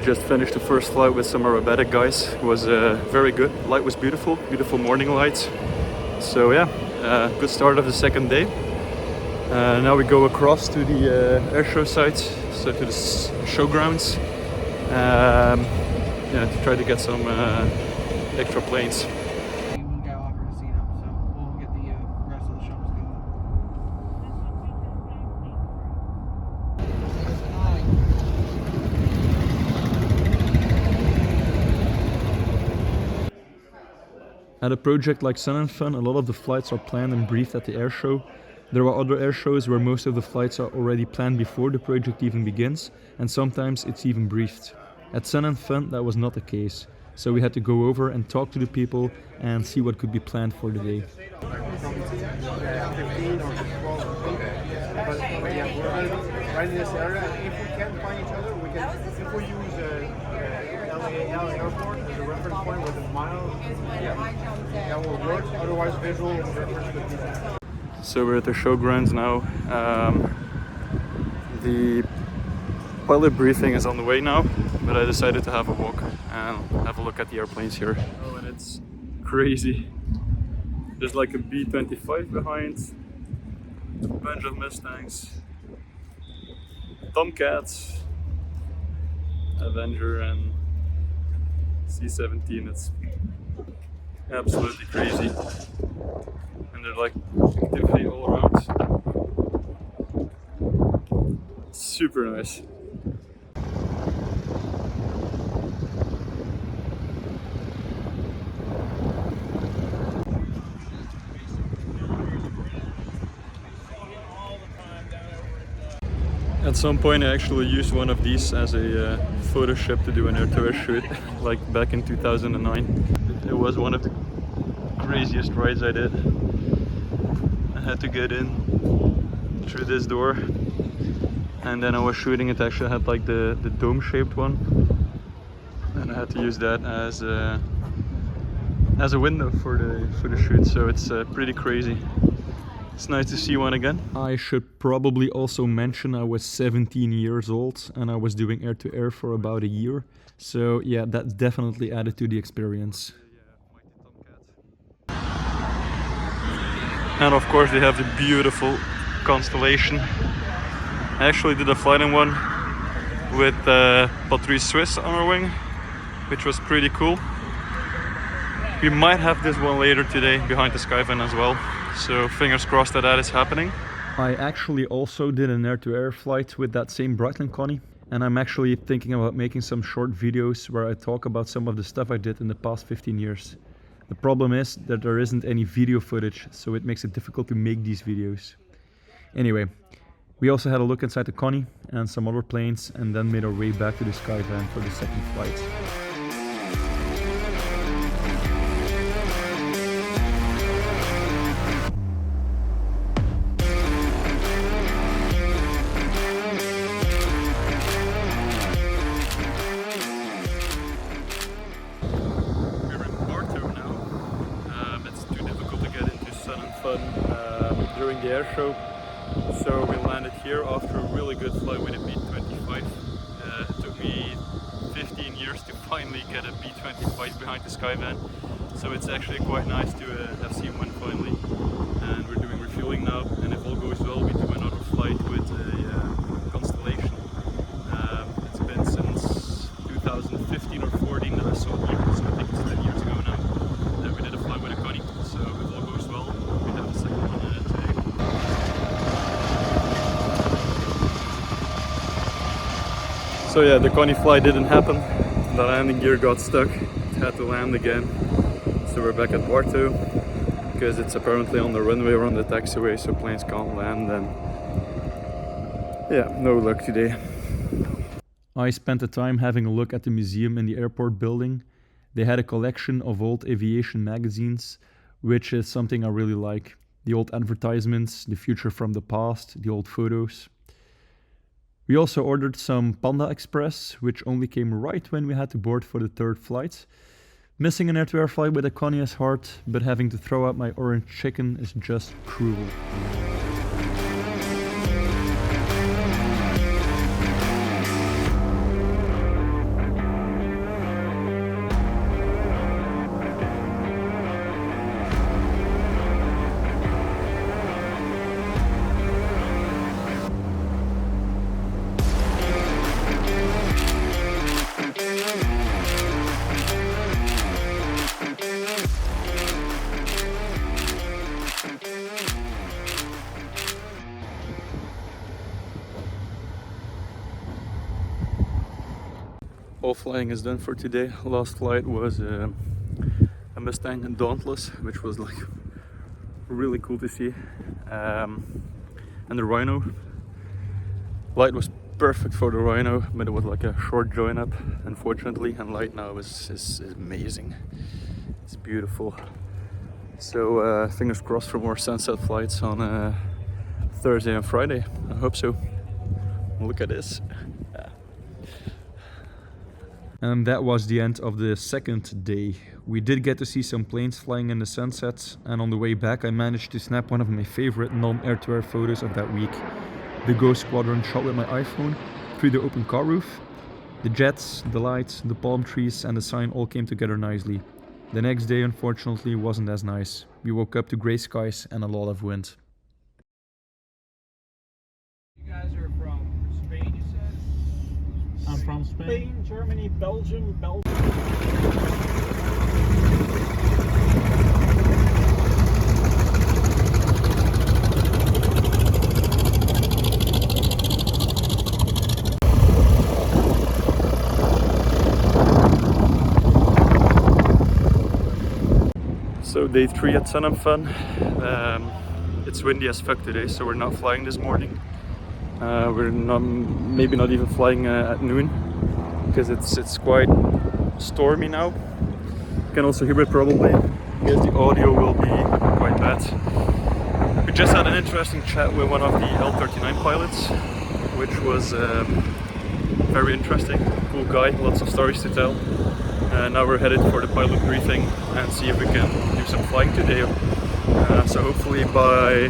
just finished the first flight with some aerobatic guys. It was very good. Light was beautiful, beautiful morning lights. So yeah, good start of the second day. Now we go across to the airshow site, so to the showgrounds. Yeah, to try to get some extra planes. At a project like Sun and Fun, a lot of the flights are planned and briefed at the airshow. There are other airshows where most of the flights are already planned before the project even begins, and sometimes it's even briefed. At Sun and Fun, that was not the case, so we had to go over and talk to the people and see what could be planned for the day. Right in this area, if we can't find each other, we can. If we use LA airport as a reference point with a mile, that will work. Otherwise, visual reference could be. So we're at the showgrounds now. The pilot briefing is on the way now, but I decided to have a walk and have a look at the airplanes here. Oh, and it's crazy. There's like a B-25 behind, a bunch of Mustangs, Tomcats, Avenger and C-17. It's absolutely crazy. And there's like activity all around. Super nice. At some point I actually used one of these as a photo ship to do an air-to-air shoot, like back in 2009. It was one of the craziest rides I did. I had to get in through this door, and then I was shooting it. Actually had like the dome-shaped one, and I had to use that as a window for the shoot. So it's pretty crazy. It's nice to see one again. I should probably also mention I was 17 years old and I was doing air-to-air for about a year. So yeah, that definitely added to the experience. And of course they have the beautiful Constellation. I actually did a flight in one with Patrice Swiss on our wing, which was pretty cool. We might have this one later today behind the Skyvan as well. So fingers crossed that is happening. I actually also did an air-to-air flight with that same Breitling Connie, and I'm actually thinking about making some short videos where I talk about some of the stuff I did in the past 15 years. The problem is that there isn't any video footage, so it makes it difficult to make these videos. Anyway, we also had a look inside the Connie and some other planes, and then made our way back to the Skyvan for the second flight. During the air show, so we landed here after a really good flight with a B-25. It took me 15 years to finally get a B-25 behind the Skyvan, so it's actually quite nice to have seen one finally. And we're doing refueling now, and if all goes well we do another flight with a Constellation. It's been since 2015 or 14 that I saw it here, so I think it's 10 years ago now that we did a flight with a Connie. So if all goes well, we have the second one today. So yeah, the Connie flight didn't happen. The landing gear got stuck. It had to land again. So we're back at Bartow because it's apparently on the runway or on the taxiway, so planes can't land. And yeah, no luck today. I spent the time having a look at the museum in the airport building. They had a collection of old aviation magazines, which is something I really like. The old advertisements, the future from the past, the old photos. We also ordered some Panda Express, which only came right when we had to board for the third flight. Missing an air-to-air flight with a Connie is hard, but having to throw out my orange chicken is just cruel. All flying is done for today. Last flight was a Mustang and Dauntless, which was like really cool to see. And the Rhino. Light was perfect for the Rhino, but it was like a short join up, unfortunately. And light now is amazing. It's beautiful. So fingers crossed for more sunset flights on Thursday and Friday. I hope so. Look at this. And that was the end of the second day. We did get to see some planes flying in the sunsets, and on the way back I managed to snap one of my favorite non-air-to-air photos of that week. The Ghost Squadron shot with my iPhone through the open car roof. The jets, the lights, the palm trees and the sign all came together nicely. The next day unfortunately wasn't as nice. We woke up to grey skies and a lot of wind. You guys are from Spain, you said? I'm from Spain. Germany, Belgium. So day 3 at Sun and Fun. It's windy as fuck today, so we're not flying this morning. Maybe not even flying at noon, because it's quite stormy now. You can also hear it probably. I guess the audio will be quite bad. We just had an interesting chat with one of the L-39 pilots, which was very interesting. Cool guy, lots of stories to tell. Now we're headed for the pilot briefing and see if we can do some flying today. So hopefully by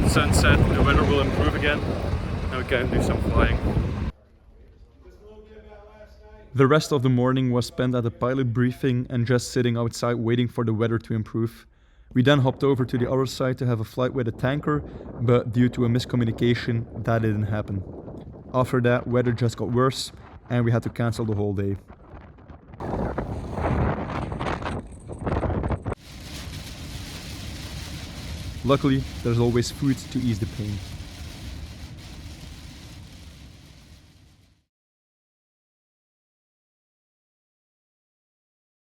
sunset the weather will improve again and we can do some flying. The rest of the morning was spent at the pilot briefing and just sitting outside waiting for the weather to improve. We then hopped over to the other side to have a flight with a tanker, but due to a miscommunication that didn't happen. After that, weather just got worse and we had to cancel the whole day. Luckily, there's always food to ease the pain.